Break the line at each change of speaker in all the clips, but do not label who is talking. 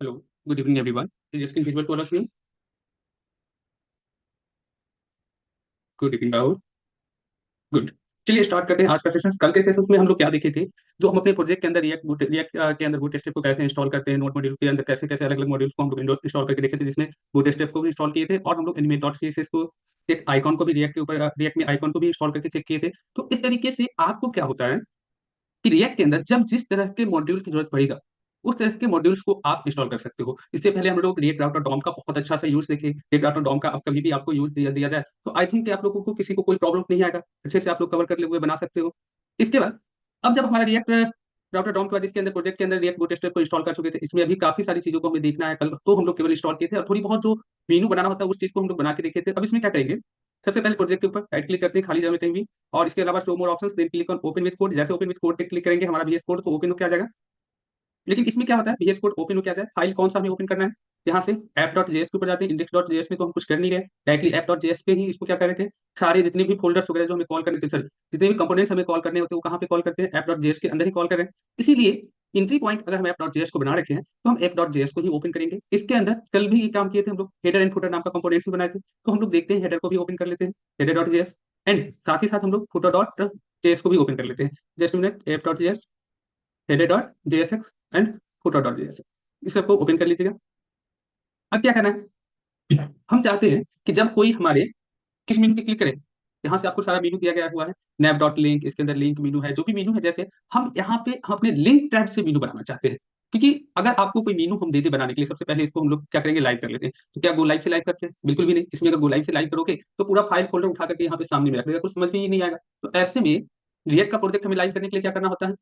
Hello, good evening, everyone. Is this visible to all of you? Good evening, Rahul. Good. चलिए start करते हैं आज का session. कल के सेशन में हम लोग क्या देखे थे, जो हम अपने प्रोजेक्ट के अंदर रिएक्ट के अंदर बूटस्ट्रैप को कैसे इंस्टॉल करते हैं, नोट मॉड्यूल के अंदर कैसे कैसे अलग अलग मॉड्यूल्स को हम लोग इंस्टॉल करके देखे थे, जिसमें बूटस्ट्रैप को भी इंस्टॉल किए थे, और हम लोग एनिमेट डॉट सीएसएस को एक आइकॉन को भी रिएक्ट के ऊपर रिएक्ट में आइकॉन को भी इंस्टॉल करके चेक किए थे। तो इस तरीके से आपको क्या होता है कि रिएक्ट के अंदर जब जिस तरह के मॉड्यूल की जरूरत पड़ेगा, उस तरह के मॉड्यूल्स को आप इंस्टॉल कर सकते हो। इससे पहले हम लोग रिएक्ट राउटर डॉम का बहुत अच्छा सा यूज देखे। रिएक्ट राउटर डॉम का अब कभी भी आपको यूज दिया जाए तो आई थिंक आप लोगों को किसी को कोई प्रॉब्लम नहीं आएगा, अच्छे से आप लोग कवर कर हुए बना सकते हो। इसके बाद अब जब हमारा रिएक्ट राउटर डॉम के बाद इसके अंदर प्रोजेक्ट के अंदर रिएक्ट बूटस्ट्रैप को इंस्टॉल कर चुके थे, इसमें अभी काफी सारी चीजों को हमें देखना है। कल तो हम लोग केवल इंस्टॉल किए थे और थोड़ी बहुत जो मेनू बनाना होता है उस चीज को हम लोग बना के देखे थे। अब इसमें क्या करेंगे, सबसे पहले प्रोजेक्ट के ऊपर राइट क्लिक करते हैं खाली जगह में कहीं भी, और इसके अलावा show more options, then click on open with code. जैसे ओपन विद कोड पे क्लिक करेंगे हमारा VS कोड तो ओपन हो क्या जाएगा। लेकिन इसमें क्या होता है, VS कोड ओपन हो क्या जाए, फाइल कौन सा हमें ओपन करना है। यहाँ से ऐप डॉट जेएस के ऊपर जाते हैं, इंडेक्स डॉट जेएस में तो हम कुछ कर नहीं रहे, डायरेक्टली ऐप डॉट जेएस पे ही इसको क्या कर रहे थे, सारे जितने भी फोल्डर्स वगैरह जो हमें कॉल करने थे, सर जितने भी कंपोनेंट्स हमें कॉल करने होते हैं वो कहाँ पे कॉल करते हैं, ऐप डॉट जेएस के अंदर ही कॉल कर रहे हैं। इसीलिए एंट्री पॉइंट अगर हम ऐप डॉट जेएस को बना रखे हैं तो हम ऐप डॉट जेएस को ही ओपन करेंगे। इसके अंदर कल भी ये काम किए थे हम लोग, हेडर एंड फुटर नाम का कंपोनेंट्स भी बनाए थे, तो हम लोग देखते हैं हेडर को भी ओपन कर लेते हैं, हेडर डॉट जेएस, एंड साथ ही साथ हम लोग फुटर डॉट जेएस को भी ओपन कर लेते हैं। Just minute, app dot JS, header dot JSX and footer dot JSX, इस सबको ओपन कर लीजिएगा। अब क्या करना है, हम चाहते हैं कि जब कोई हमारे किस मेनू पे क्लिक करें, यहाँ से आपको सारा मेनू दिया गया हुआ है, नैप डॉट लिंक, इसके अंदर लिंक मेनू है, जो भी मेनू है, जैसे हम यहाँ पे हम अपने लिंक टैब से मेनू बनाना चाहते हैं। क्योंकि अगर आपको कोई मेनू हम दे दे बनाने के लिए, सबसे पहले इसको हम लोग क्या करेंगे, लाइव कर लेते हैं। तो क्या गो लाइव से लाइव करते हैं, बिल्कुल भी नहीं। इसमें अगर गो लाइव से लाइव करोगे तो पूरा फाइल फोल्डर उठा करके यहाँ पे सामने में रख देगा, कुछ समझ में ही नहीं आएगा। तो ऐसे में रिएक्ट का प्रोजेक्ट हमें लाइव करने के लिए क्या करना होता है,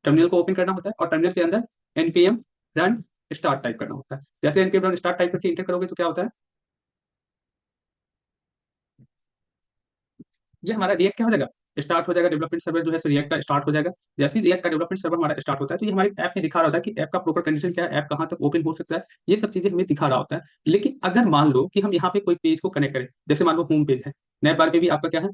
टर्मिनल को ओपन करना होता है, और टर्मिनल के अंदर npm रन स्टार्ट टाइप करना होता है। जैसे npm रन स्टार्ट टाइप करके इंटर करोगे तो क्या होता है, ये हमारा रिएक्ट क्या हो जाएगा, स्टार्ट हो जाएगा। डेवलपमेंट सर्वर जो है रिएक्ट का स्टार्ट हो जाएगा। जैसे ही रिएक्ट का डेवलपमेंट सर्वर हमारा स्टार्ट होता है तो ये हमारे ऐप में दिखा रहा होता है कि ऐप का प्रॉपर कंडीशन क्या है, ऐप कहाँ तक ओपन हो सकता है, ये सब चीजें हमें दिखा रहा होता है। लेकिन अगर मान लो कि हम यहाँ पे कोई पेज को कनेक्ट करें, जैसे मान लो होम पेज है, नैप बार पे भी आपका क्या है,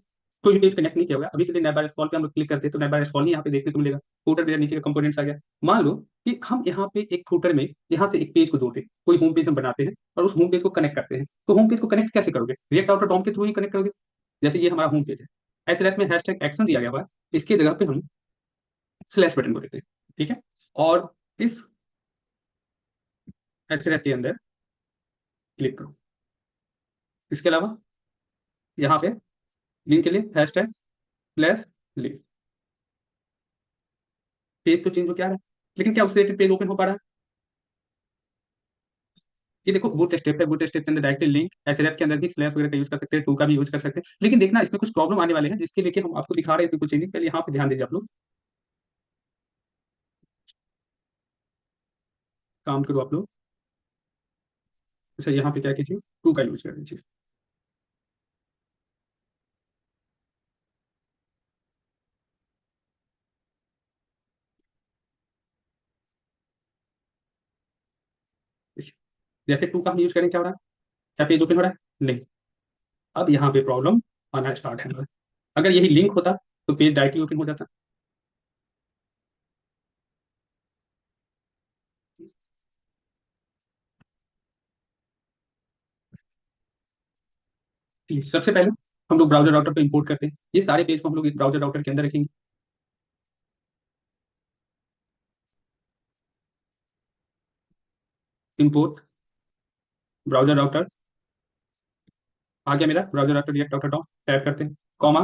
कोई भी पेज कनेक्ट नहीं किया होगा अभी के लिए, नैप बार इंस्टॉल पे हम लोग क्लिक करते हैं तो नैप इंस्टॉल नहीं यहाँ पे देखने को मिलेगा, फूटर मेरा नीचे का कंपोनेंट्स आ गया। मान लो कि हम यहाँ पे एक फूटर में यहाँ से एक पेज को जोड़ते हैं, कोई होम पेज हम बनाते हैं और उस होम पेज को कनेक्ट करते हैं, तो होम पेज को कनेक्ट कैसे करोगे, रिएक्ट आउटर डॉम के थ्रू ही कनेक्ट करोगे। जैसे ये हमारा होम पेज है, एचरेफ में हैशटैग एक्शन दिया गया हुआ है, इसकी जगह पे हम स्लैश बटन को देते हैं, ठीक है। और इस एचरेफ के अंदर क्लिक करो। इसके अलावा यहाँ पे लिंक के लिए हैशटैग स्लैश लिंक, पेज तो चेंज हो क्या रहा है, लेकिन क्या उससे रिलेटेड पेज ओपन हो पा रहा है। ये देखो बूट स्टेप है, बूट स्टेप के अंदर डायरेक्टली लिंक, एचरेफ के अंदर भी स्लैश वगैरह का यूज कर सकते हैं, टू का भी यूज कर सकते हैं। लेकिन देखना इसमें कुछ प्रॉब्लम आने वाले हैं, जिसके लेके हम आपको दिखा रहे हैं कुछ चेंजिंग, पहले यहाँ पे ध्यान दीजिए आप लोग, काम करो आप लोग। अच्छा यहाँ पे क्या कीजिए, टू का यूज कर दीजिए। जैसे टू का हम यूज करें क्या हो रहा है, क्या पेज ओपन हो रहा है, नहीं। अब यहाँ पे प्रॉब्लम आना स्टार्ट है। अगर यही लिंक होता तो पेज डायरेक्टली ओपन हो जाता। सबसे पहले हम लोग ब्राउजर राउटर को इंपोर्ट करते हैं, ये सारे पेज को हम लोग एक ब्राउजर राउटर के अंदर रखेंगे। इंपोर्ट ब्राउजर राउटर, आ गया मेरा browser router react router dot, type करते हैं कॉमा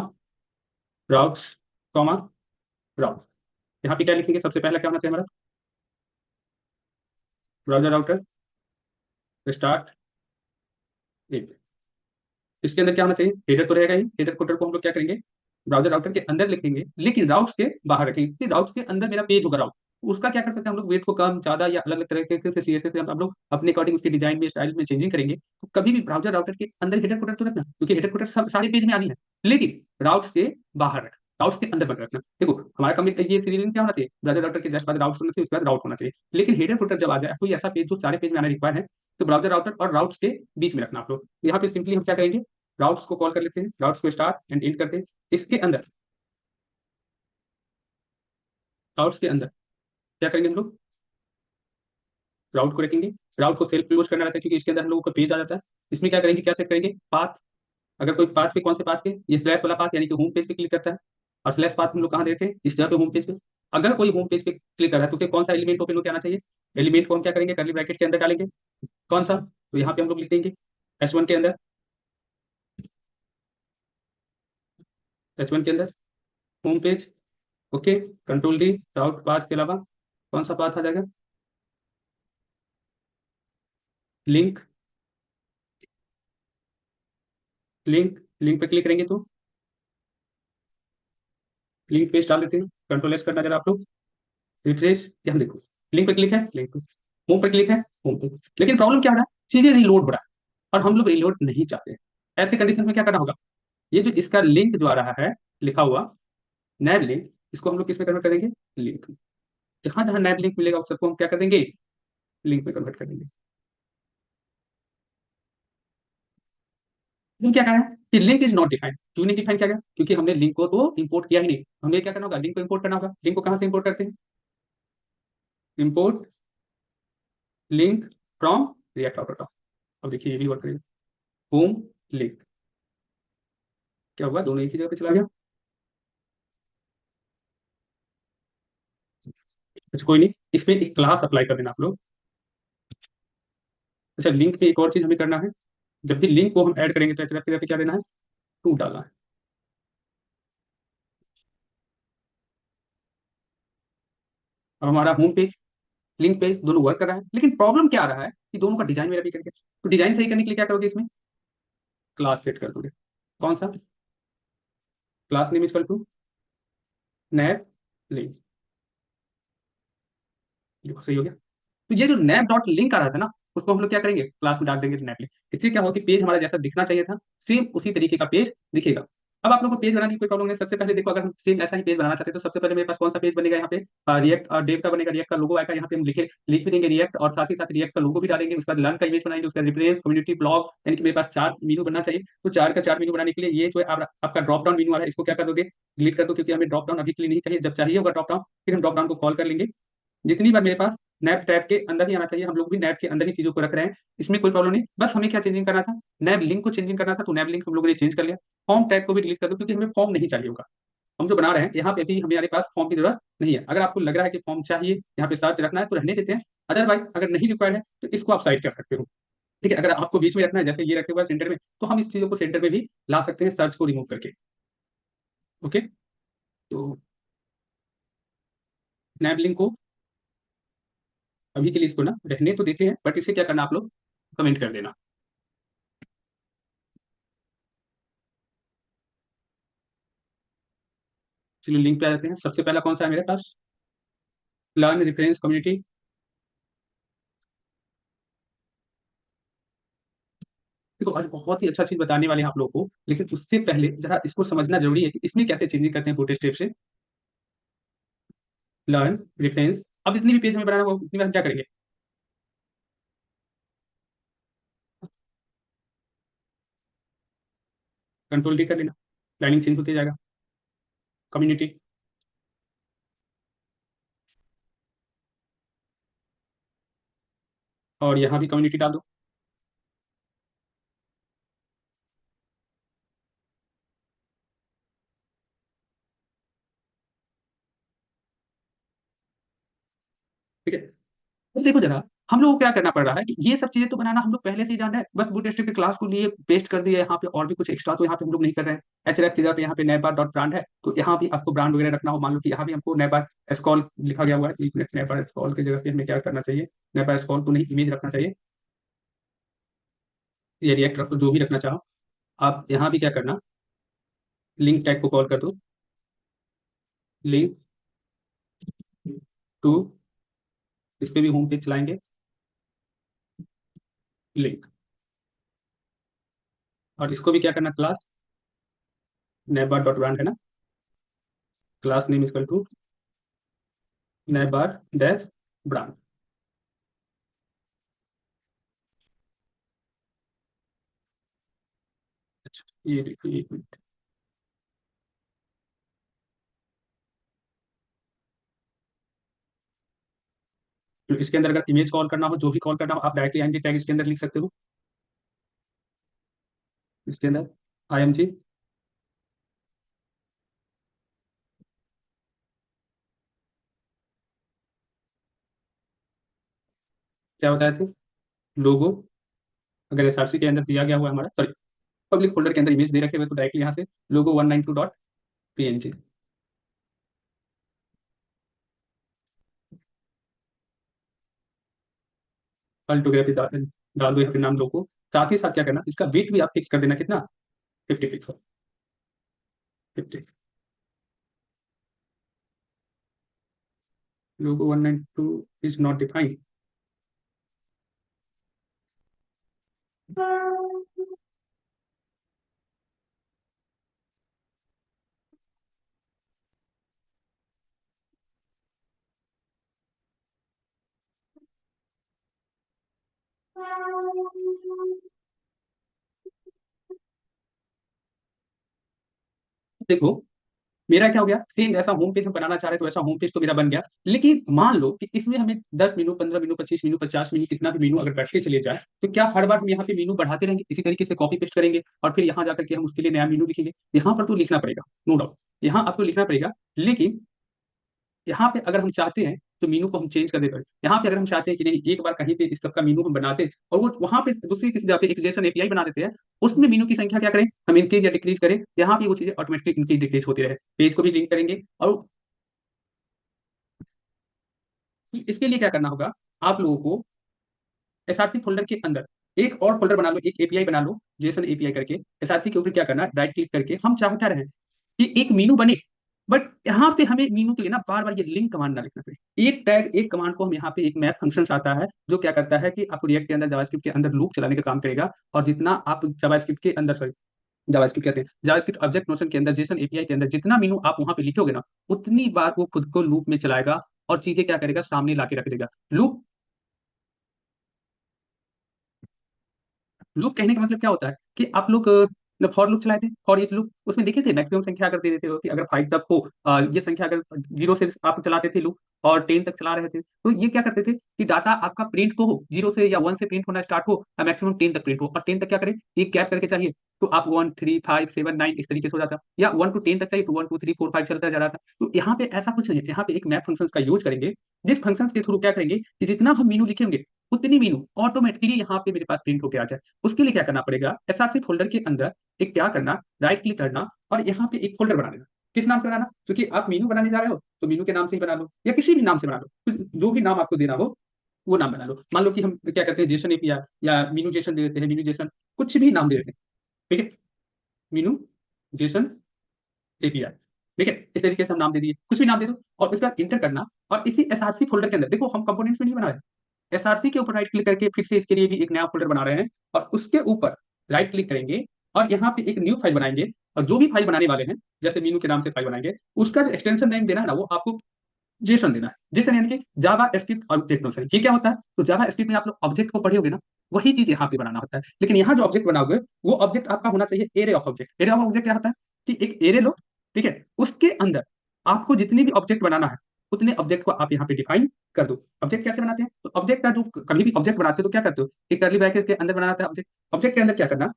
ब्राउज कॉमा ब्राउज। यहाँ पे क्या लिखेंगे, सबसे पहला क्या होना चाहिए हमारा, ब्राउजर राउटर स्टार्ट एक। इसके अंदर क्या होना चाहिए, हेडर तो रहेगा ही, हेडर फुटर को हम लोग क्या करेंगे, ब्राउजर राउटर के अंदर लिखेंगे, लेकिन राउट्स के बाहर रखेंगे। राउट्स के अंदर मेरा पेज होगा राउट, उसका क्या कर सकते हैं हम लोग, वेट को कम ज्यादा या अलग अलग तरीके से सीएसएस से हम लोग अपने अकॉर्डिंग उसके डिजाइन में स्टाइल में चेंजिंग करेंगे। तो कभी भी ब्राउजर राउटर के अंदर हेडर फुटर तो रखना, क्योंकि हेडर फुटर सारे पेज में आनी है, लेकिन राउट्स के बाहर रखना, राउट्स के अंदर मत रखना। देखो हमारा कम ये सीरियल क्या होना चाहिए, ब्राउजर राउटर के जस्ट बाद राउट्स होना चाहिए, उसके बाद राउट होना चाहिए। लेकिन हेडर फुटर जब आ जाए कोई ऐसा पेज जो सारे पेज में आना रिक्वायर है, तो ब्राउजर राउटर और राउट्स के बीच में रखना आप लोग। यहाँ पे सिंपली हम क्या करेंगे, राउट्स को कॉल कर लेते हैं, राउट्स को स्टार्ट एंड एंड करते हैं। इसके अंदर राउट्स के अंदर क्या करेंगे हम लोग, राउट को रखेंगे। राउट को सेल्फ क्लोज करना रहता है क्योंकि इसके अंदर हम लोगों का पेज आ जाता है। इसमें क्या करेंगे, क्या सेट करेंगे, पाथ। अगर कोई पाथ पे, कौन से पाथ पे, ये स्लैश वाला पाथ यानी कि होम पेज पे क्लिक करता है। और स्लैश पाथ हम लोग कहाँ देते हैं, इस जगह पे होम पेज पे। अगर कोई होम पेज पे क्लिक कर रहा है तो उसे कौन सा एलिमेंट ओपन होकर आना चाहिए, एलिमेंट को हम क्या करेंगे, करली ब्रैकेट के अंदर डालेंगे। कौन सा, तो यहाँ पे हम लोग लिख देंगे H1 के अंदर, H1 के अंदर home page. Okay, control D, route path के अलावा कौन सा पाथ आ जाएगा, लिंक। लिंक पे क्लिक करेंगे तो लिंक पेज डाल देते हैं। कंट्रोल एस करना जरा आप लोग, रिफ्रेश, यहाँ देखो, लिंक पे क्लिक है, लिंक पे, होम पे क्लिक है, होम पे। लेकिन प्रॉब्लम क्या हो रहा है, चीजें रिलोड हो रहा है और हम लोग रिलोड नहीं चाहते। ऐसे कंडीशन में क्या करना होगा, ये जो इसका लिंक जो आ रहा है लिखा हुआ, नैब लिंक, इसको हम लोग किस में कन्वर्ट करेंगे, लिंक। जहां जहां नैब लिंक मिलेगा उस सबको हम क्या कर देंगे, लिंक में कन्वर्ट कर देंगे। हम क्या कह रहे हैं कि लिंक इज नॉट डिफाइंड, क्यों नहीं डिफाइन किया गया, क्योंकि हमने लिंक को तो इंपोर्ट किया ही नहीं। हमें क्या करना होगा, लिंक को इंपोर्ट करना होगा। लिंक को कहां से इंपोर्ट करते हैं, import link from react auto. अब देखिए ये भी वर्क करेगा, होम लिंक। क्या हुआ, दोनों एक ही जगह पे चला गया। अच्छा कोई नहीं, इसमें एक क्लास अप्लाई कर देना आप लोग। अच्छा, लिंक पे एक और चीज हमें करना है, जब भी लिंक को हम ऐड करेंगे तो एचरेफ की जगह पे क्या देना है, टू डालना है। अब हमारा होम पेज, लिंक पेज दोनों वर्क कर रहा है, लेकिन प्रॉब्लम क्या आ रहा है कि दोनों का डिजाइन मेरा भी करके, तो डिजाइन सही करने के लिए क्या करोगे, इसमें क्लास सेट कर दोगे। कौन सा, class name equal to nap link. देखो सही हो गया। तो ये जो नैप डॉट लिंक आ रहा था ना, उसको हम लोग क्या करेंगे, क्लास में डाल देंगे नैप लिंक। इससे क्या होगा कि पेज हमारा जैसा दिखना चाहिए था, सेम उसी तरीके का पेज दिखेगा। अब आप लोगों को पेज बनाने की कोई प्रॉब्लम नहीं। सबसे पहले देखो, अगर हम सेम ऐसा ही पेज बनाना चाहते हैं तो सबसे पहले मेरे पास कौन सा पेज बनेगा, यहाँ पे रिएक्ट और डेव का बनेगा, रिएक्ट का लोगो आएगा, यहाँ पे हम लिख भी देंगे रिएक्ट, और साथ ही साथ रिएक्ट का लोगो भी डालेंगे। उसके बाद लर्न का इमेज बनाएंगे, उसका रिफरेंस, कम्युनिटी, ब्लॉग, यानी कि मेरे पास 4 मेनू बनना चाहिए। तो 4 का 4 मेनू बनाने के लिए ये जो है आपका ड्रॉप डाउन मेनू आ रहा है, इसको क्या कर दोगे, डिलीट कर दो, क्योंकि हमें ड्रॉप डाउन अभी के लिए नहीं चाहिए। जब चाहिए होगा ड्रॉप डाउन, फिर हम ड्रॉप डाउन को कॉल कर लेंगे। जितनी बार मेरे पास नैब टैब के अंदर ही आना चाहिए, हम लोग भी नैब के अंदर ही चीजों को रख रहे हैं, इसमें कोई प्रॉब्लम नहीं। बस हमें क्या चेंजिंग करना था, नैब लिंक को चेंजिंग करना था, तो नैब लिंक हम लोगों ने चेंज कर लिया। फॉर्म टैग को भी डिलीट कर दो, क्योंकि हमें फॉर्म नहीं चाहिए होगा। हम जो बना रहे हैं यहाँ पे भी हमारे पास फॉर्म की जरूरत नहीं है। अगर आपको लग रहा है कि फॉर्म चाहिए, यहाँ पे सर्च रखना है, तो रहने देते हैं। अदरवाइज अगर नहीं रिक्वायर्ड है तो इसको आप साइड कर सकते हो। ठीक है, अगर आपको बीच में रखना है, जैसे ये रखे हुआ है सेंटर में, तो हम इस चीजों को सेंटर में भी ला सकते हैं, सर्च को रिमूव करके। ओके, तो नैब लिंक को अभी के लिए इसको ना रहने तो देते हैं, बट इसे क्या करना आप लोग कमेंट कर देना। चलिए लिंक पे आ जाते हैं। सबसे पहला कौन सा है मेरे पास, लर्न रेफरेंस कम्युनिटी। देखो आज बहुत ही अच्छा चीज बताने वाले हैं आप लोगों को, लेकिन उससे पहले जरा इसको समझना जरूरी है कि इसमें कैसे चेंजिंग करते हैं छोटे स्टेप से। लर्न रेफरेंस, अब जितनी भी पेज हमें बनाना होगा उतनी बार हम क्या करेंगे, कंट्रोल डी कर लेना, लाइनिंग चेंज होते जाएगा। कम्युनिटी, और यहाँ भी कम्युनिटी डाल दो। ठीक है, तो देखो जरा, हम लोग को क्या करना पड़ रहा है कि ये सब चीजें तो बनाना हम लोग पहले से ही जान रहे हैं, बस बूटस्ट्रैप के क्लास को लिए पेस्ट कर दिया यहाँ पे, और भी कुछ एक्स्ट्रा तो यहाँ पे हम लोग नहीं कर रहे हैं। एचरेफ की जगह पे यहाँ पे नैबार डॉट ब्रांड है, तो यहाँ भी आपको ब्रांड वगैरह रखना हो, मान लो कि यहाँ भी हमको नैबार एस्कॉल लिखा गया हुआ है, एक मिनट, नैबार एस्कॉल की जगह पे हमें क्या करना चाहिए, नैबार एस्कॉल को नहीं, इमेज रखना चाहिए। ये रिएक्ट रखो, जो भी रखना चाहो। आप यहाँ भी क्या करना, लिंक टैग को कॉल कर दो, लिंक टू, इस पे भी होम पेज चलाएंगे, लिंक। और इसको भी क्या करना, क्लास नैबार डॉट ब्रांड है ना, class name equal to navbar dash brand. अच्छा ये देखिए, एक मिनट, तो इसके अंदर अगर इमेज कॉल करना हो, जो भी कॉल करना हो, आप डायरेक्टली आईएमजी टैग इसके अंदर लिख सकते हो। इसके अंदर आईएमजी क्या होता है, ऐसे लोगो अगर एसआरसी के अंदर दिया गया हुआ है हमारा, सॉरी पब्लिक फोल्डर के अंदर इमेज दे रखे हुए तो डायरेक्टली यहाँ से लोगो 192.png अल्टोग्राफी डाल दो यहाँ पे नाम लोगो। साथ ही साथ क्या करना, इसका वेट भी आप फिक्स कर देना, कितना, 50 pixel, 50। Logo 192 is not defined. देखो मेरा क्या हो गया, सेम जैसा होम पेज हम बनाना चाह रहे थे वैसा होम पेज तो मेरा बन गया, लेकिन मान लो कि इसमें हमें 10 मीनू, 15 मीनू, 25 मीनू, 50 मीनू, कितना भी मीनू अगर बैठते चले जाए, तो क्या हर बार हम यहाँ पे मीनू बढ़ाते रहेंगे, इसी तरीके से कॉपी पेस्ट करेंगे और फिर यहाँ जाकर के हम उसके लिए नया मीनू लिखेंगे? यहाँ पर तो लिखना पड़ेगा, नो डाउट, यहाँ आपको लिखना पड़ेगा। लेकिन यहाँ पे अगर हम चाहते हैं तो मीनू को हम चेंज कर देते हैं। यहाँ पे अगर हम चाहते हैं कि नहीं, एक बार कहीं पे इस सबका मीनू हम बनाते हैं और वो वहाँ पे दूसरी किसी जगह पे एक जैसा एपीआई बना देते हैं, उसमें मीनू की संख्या क्या करें, हम इंक्रीज या डिक्रीज करें, यहाँ पे वो चीजें ऑटोमेटिकली इंक्रीज डिक्रीज होती रहे। पेज को भी लिंक करेंगे और इसके लिए क्या करना होगा, आप लोगों को एसआरसी फोल्डर के अंदर एक और फोल्डर बना लो, एक एपीआई बना लो, जेसन एपीआई करके। एसआरसी के ऊपर क्या करना, राइट क्लिक करके हम चाह क्या रहे हैं कि एक मीनू बने, बट यहाँ पे हमें मीनू के लिए ना बार बार ये लिंक कमांड ना लिखना पड़े। एक टैग, एक कमांड को हम यहाँ पे एक मैप फंक्शन आता है जो क्या करता है कि आपको रिएक्ट के अंदर जावास्क्रिप्ट के अंदर लूप चलाने का काम करेगा। और जितना आप जावास्क्रिप्ट के अंदर, सॉरी जावास्क्रिप्ट कहते हैं, जावास्क्रिप्ट ऑब्जेक्ट नोशन के अंदर, जेसन एपीआई के अंदर जितना मीनू आप वहां पे लिखोगे ना, उतनी बार वो खुद को लूप में चलाएगा और चीजें क्या करेगा, सामने ला के रख देगा। लूप लूप कहने का मतलब क्या होता है कि आप लोग फॉर लूप चलाए थे, फॉर ईच लूप, उसमें देखे थे मैक्सिमम संख्या अगर दे देते हो कि अगर 5 तक हो, ये संख्या अगर 0 से आप चलाते थे लूप और 10 तक चला रहे थे, तो ये क्या करते थे कि डाटा आपका प्रिंट तो हो, 0 से या 1 से प्रिंट होना स्टार्ट हो, मैक्सिमम 10 तक प्रिंट हो, और 10 तक क्या करें, एक गैप करके चाहिए तो आप 1 3 5 7 9 इस तरीके से हो जाता, या 1 to 10 तक चाहिए तो 1 2 3 4 5 चलता जा रहा था। तो यहाँ पे ऐसा कुछ नहीं है, यहाँ पे एक मैप फंक्शन का यूज करेंगे, जिस फंक्शन के थ्रू क्या करेंगे कि जितना हम मीनू लिखेंगे उतनी मीनू ऑटोमेटिकली यहाँ पे मेरे पास प्रिंट होकर आ जाए। उसके लिए क्या करना पड़ेगा, एसआरसी फोल्डर के अंदर एक क्या करना, राइट क्लिक करना और यहाँ पे एक फोल्डर बना देना। किस नाम से बनाना, क्योंकि आप मीनू बनाने जा रहे हो तो मीनू के नाम से ही बना लो या किसी भी नाम से बना लो, जो भी नाम आपको देना हो वो नाम बना लो। मान लो कि हम क्या करते हैं, जेसन एपीआई या मीनू जेसन दे देते हैं, मीनू जेसन, कुछ भी नाम दे देते हैं, ठीक है, मीनू जेसन एपीआई, ठीक है, इस तरीके से हम नाम दे दिए, कुछ भी नाम दे दो और उसका इंटर करना। और इसी एसआरसी फोल्डर के अंदर देखो हम कंपोनेंट्स में नहीं बना रहे, एसआरसी के ऊपर राइट क्लिक करके फिर से इसके लिए भी एक नया फोल्डर बना रहे हैं और उसके ऊपर राइट क्लिक करेंगे और यहाँ पे एक न्यू फाइल बनाएंगे। और जो भी फाइल बनाने वाले हैं, जैसे मीनू के नाम से फाइल बनाएंगे, उसका जो एक्सटेंशन नेम देना है ना, वो आपको जेसन देना है। जेसन यानी कि जावा स्क्रिप्ट ऑब्जेक्ट नोशन। ये क्या होता है, तो जावा स्क्रिप्ट में आप लोग ऑब्जेक्ट को पढ़े होगे ना, वही चीज यहाँ पे बनाना होता है। लेकिन यहाँ जो ऑब्जेक्ट बनाओगे वो ऑब्जेक्ट आपका होना चाहिए array of object. Array of object क्या होता है कि एक एरे लो, ठीक है, उसके अंदर आपको जितनी भी ऑब्जेक्ट बनाना है उतने ऑब्जेक्ट को आप यहाँ पे डिफाइन कर दो। ऑब्जेक्ट कैसे बनाते हैं, तो ऑब्जेक्ट का जो कभी भी ऑब्जेक्ट बनाते हो तो क्या करते हो, एक कर्ली ब्रैकेट के अंदर बनाता है ऑब्जेक्ट। ऑब्जेक्ट के अंदर क्या करना,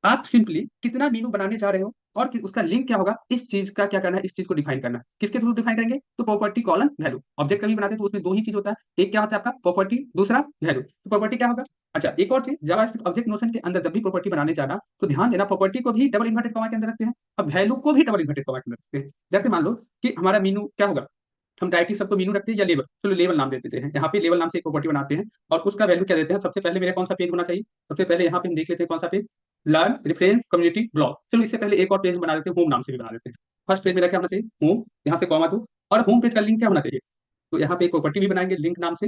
आप सिंपली कितना मीनू बनाने जा रहे हो और उसका लिंक क्या होगा, इस चीज का क्या करना है, इस चीज को डिफाइन करना है। किसके थ्रू डिफाइन करेंगे, तो प्रॉपर्टी कॉलन वैल्यू। ऑब्जेक्ट कभी बनाते हैं तो उसमें दो ही चीज होता है, एक क्या होता है आपका प्रॉपर्टी, दूसरा वैल्यू। तो प्रॉपर्टी क्या होगा, अच्छा एक और चीज, जावास्क्रिप्ट ऑब्जेक्ट नोशन के अंदर जब भी प्रॉपर्टी बनाने जाना तो ध्यान देना, प्रॉपर्टी को भी डबल इन्वर्टेड कॉमा के अंदर रखते हैं और वैल्यू को भी डबल इन्वर्टेड कॉमा के अंदर रखते हैं। जैसे मान लो कि हमारा मीनू क्या होगा, हम डायरेक्टली सबको मीनू रखते हैं या लेवल, चलो लेवल नाम दे देते हैं। यहाँ पे लेवल नाम से एक प्रॉपर्टी बनाते हैं और उसका वैल्यू क्या देते हैं, सबसे पहले मेरा कौन सा पेज होना चाहिए, सबसे पहले यहाँ पे हम देख लेते हैं कौन सा page, learn reference community blog. चलो इससे पहले एक और पेज बना देते हैं, होम नाम से भी बना देते हैं। फर्स्ट पेज मेरा क्या होना चाहिए, होम, यहाँ से कॉमा दो और होम पेज का लिंक क्या होना चाहिए, तो यहाँ पे एक प्रॉपर्टी भी बनाएंगे लिंक नाम से।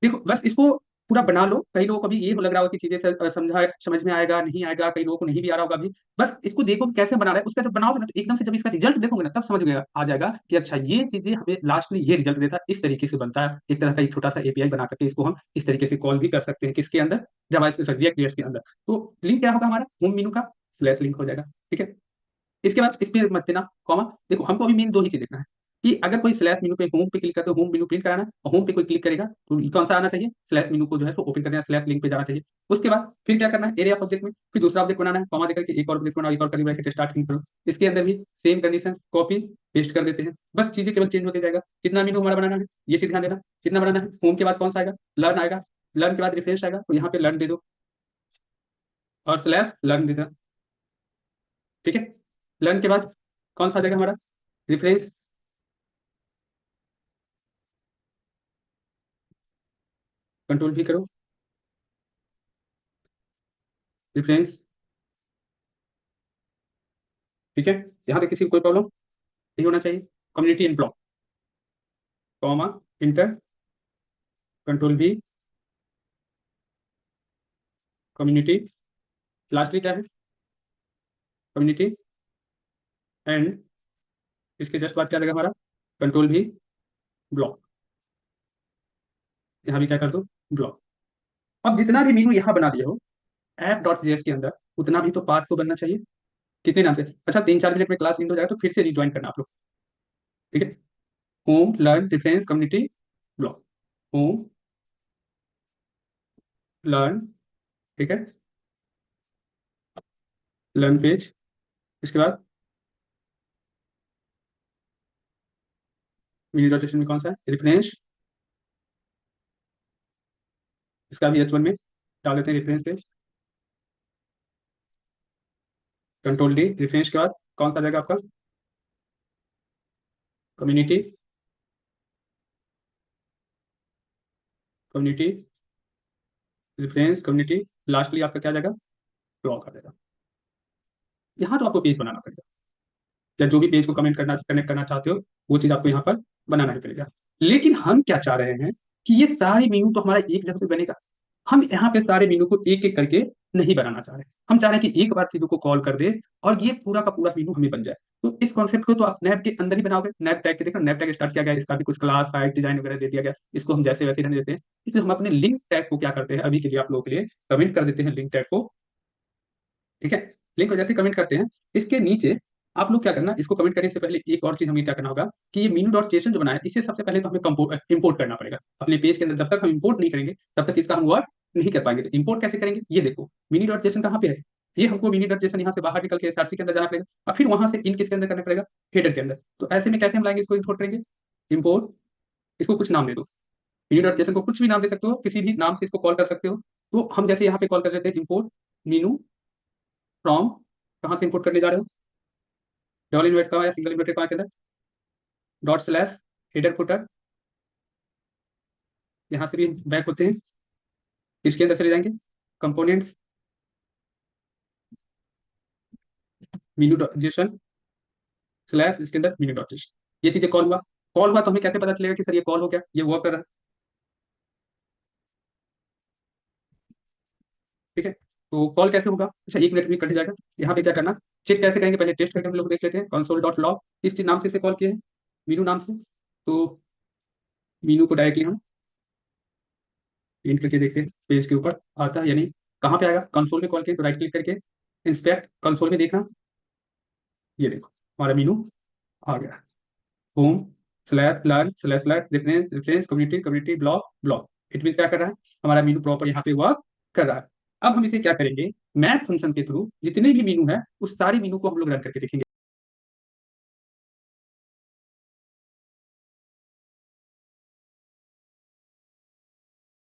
देखो बस इसको पूरा बना लो। कई लोगों को भी ये लग रहा होगा कि चीजें समझा समझ में आएगा नहीं आएगा, कई लोगों को नहीं भी आ रहा होगा अभी। बस इसको देखो कि कैसे बना रहा है, उसका जब बनाओगे ना तो एकदम से जब इसका रिजल्ट देखोगे ना तब समझ में आ जाएगा कि अच्छा ये चीजें हमें लास्ट में ये रिजल्ट देता है, इस तरीके से बनता है। एक तरह का एक छोटा सा एपीआई बना करके इसको हम इस तरीके से कॉल भी कर सकते हैं, किसके अंदर, जब रिएक्ट के अंदर। तो लिंक क्या होगा हमारा, होम मेनू का स्लैश लिंक हो जाएगा, ठीक है। इसके बाद इस पे मत देना कॉमा। देखो हमको अभी मेन दो ही चीज देखना है, कि अगर कोई स्लैश मेनू पे होम पे क्लिक करते हो, होम मेनू प्रिंट कराना है, और होम पे कोई क्लिक करेगा तो कौन सा आना चाहिए, स्लैश मेनू को जो है तो ओपन कर देना, स्लैश लिंक पे जाना चाहिए। उसके बाद फिर क्या करना है, एरिया ऑब्जेक्ट में फिर दूसरा ऑब्जेक्ट बनाना है, कॉमा देकर के एक और ऑब्जेक्ट बनाओ, एक और कर्ली ब्रैकेट स्टार्ट करो। इसके अंदर भी सेम कंडीशन, कॉपी पेस्ट कर देते हैं, बस चीजें केवल चेंज होते जाएगा। कितना मेनू हमारा बनाना है ये चीज ध्यान देना, कितना बनाना है। होम के बाद कौन सा आएगा, लर्न आएगा, लर्न के बाद रिफ्रेश आएगा, तो यहाँ पे लर्न दे दो और स्लैश लर्न दे दो। ठीक है, लर्न के बाद कौन सा आ जाएगा हमारा, रिफ्रेश, कंट्रोल भी करो, रिफ्रेश। ठीक है, यहाँ पे किसी को कोई प्रॉब्लम नहीं होना चाहिए। Community in block, comma, inter, control भी, कम्युनिटी, लास्टली क्या है, कम्युनिटी एंड, इसके जस्ट बाद क्या आ जाएगा हमारा, कंट्रोल भी, ब्लॉक। यहाँ भी क्या कर दो, ब्लॉक। अब जितना भी मीनू यहाँ बना दिया हो ऐप डॉट जेएस के अंदर, उतना भी तो पाथ तो बनना चाहिए। कितने नाम से, अच्छा 3-4 मिनट में क्लास एंड हो जाएगा तो फिर से रिज्वाइन करना आप लोग। ठीक है, home, learn, difference, community, block, home, learn, ठीक है, लर्न पेज, इसके बाद मिनी रजिस्ट्रेशन में कौन सा है, रिफ्रेंस, इसका भी H1 में डाल देते हैं reference page, control D, reference के बाद कौन सा आ जाएगा आपका, community, community, reference, community, lastly आपका क्या आ जाएगा, ब्लॉक आ जाएगा। यहाँ तो आपको पेज बनाना पड़ेगा, या जो भी पेज को कनेक्ट करना चाहते हो वो चीज आपको यहाँ पर बनाना ही पड़ेगा। लेकिन हम क्या चाह रहे हैं कि ये सारे मेनू तो हमारा एक जगह पे बनेगा, हम यहाँ पे सारे मेनू को एक एक करके नहीं बनाना चाह रहे। हम चाह रहे हैं कि एक बार चीजों को कॉल कर दे और ये पूरा का पूरा मेनू हमें बन जाए। तो इस कॉन्सेप्ट को तो आप नैप के अंदर ही बनाओगे। नैप टैग के देखो, नैप टैग स्टार्ट किया गया, इसका भी कुछ क्लास हाइट डिजाइन वगैरह दे दिया गया, इसको हम जैसे वैसे रहने देते हैं। इसलिए हम अपने लिंक टैग को क्या करते हैं, अभी के लिए आप लोगों के लिए कमेंट कर देते हैं लिंक टैग को। ठीक है, लिंक को जैसे कमेंट करते हैं, इसके नीचे आप लोग क्या करना, इसको कमेंट करने से पहले एक और चीज हमें क्या करना होगा कि ये मीनू डॉट जेसन जो बनाया है, इसे सबसे पहले तो हमें इंपोर्ट करना पड़ेगा अपने पेज के अंदर। जब तक हम इंपोर्ट नहीं करेंगे तब तक इसका हम वर्क नहीं कर पाएंगे। तो इंपोर्ट कैसे करेंगे, ये देखो मिनी डॉट जेसन कहाँ पे है, ये हमको मिनी डॉट जेसन यहाँ से बाहर निकल के एसआरसी के अंदर जाना पड़ेगा, और फिर वहां से इन किसके अंदर करना पड़ेगा, हेडर के अंदर। तो ऐसे में कैसे हम लाएंगे इसको, इंपोर्ट करेंगे, इंपोर्ट, इसको कुछ नाम दे दो, मिनी डॉट जेसन को कुछ भी नाम दे सकते हो, किसी भी नाम से इसको कॉल कर सकते हो। तो हम जैसे यहाँ पे कॉल कर देते हैं इंपोर्ट मीनू फ्रॉम, कहाँ से इंपोर्ट करने जा रहे हो, डबल इन्वर्ट का या सिंगल इन्वर्टेड का के अंदर, डॉट स्लैश हेडर फुटर, यहाँ से भी बैक होते हैं, इसके अंदर चले जाएंगे components, Meenu dot JSON slash, इसके अंदर मीनू डॉट जेसन। ये चीजें कॉल हुआ, कॉल हुआ तो हमें कैसे पता चलेगा कि सर ये कॉल हो गया, ये वर्क कर रहा है। ठीक है, तो कॉल कैसे होगा, अच्छा 1 मिनट में कट जाएगा। यहाँ पे क्या करना, चेक कैसे करेंगे, पहले टेस्ट करके हम लोग देख लेते हैं। कंसोल डॉट लॉग, इस चीज नाम से इसे कॉल किए हैं, मीनू नाम से। तो मीनू को डायरेक्टली हम प्रिंट करके देखते हैं पेज के ऊपर आता है या नहीं। कहाँ पे आएगा, कंसोल में कॉल किया तो राइट क्लिक करके इंस्पेक्ट कंसोल में देखना, ये देखो हमारा मीनू आ गया, home slash learn slash slash reference reference community community block block. It mean क्या कर रहा है, हमारा मीनू प्रॉपर यहाँ पे वर्क कर रहा है। अब हम इसे क्या करेंगे, मैथ फंक्शन के थ्रू जितने भी मीनू है उस सारे मीनू को हम लोग रन करके देखेंगे।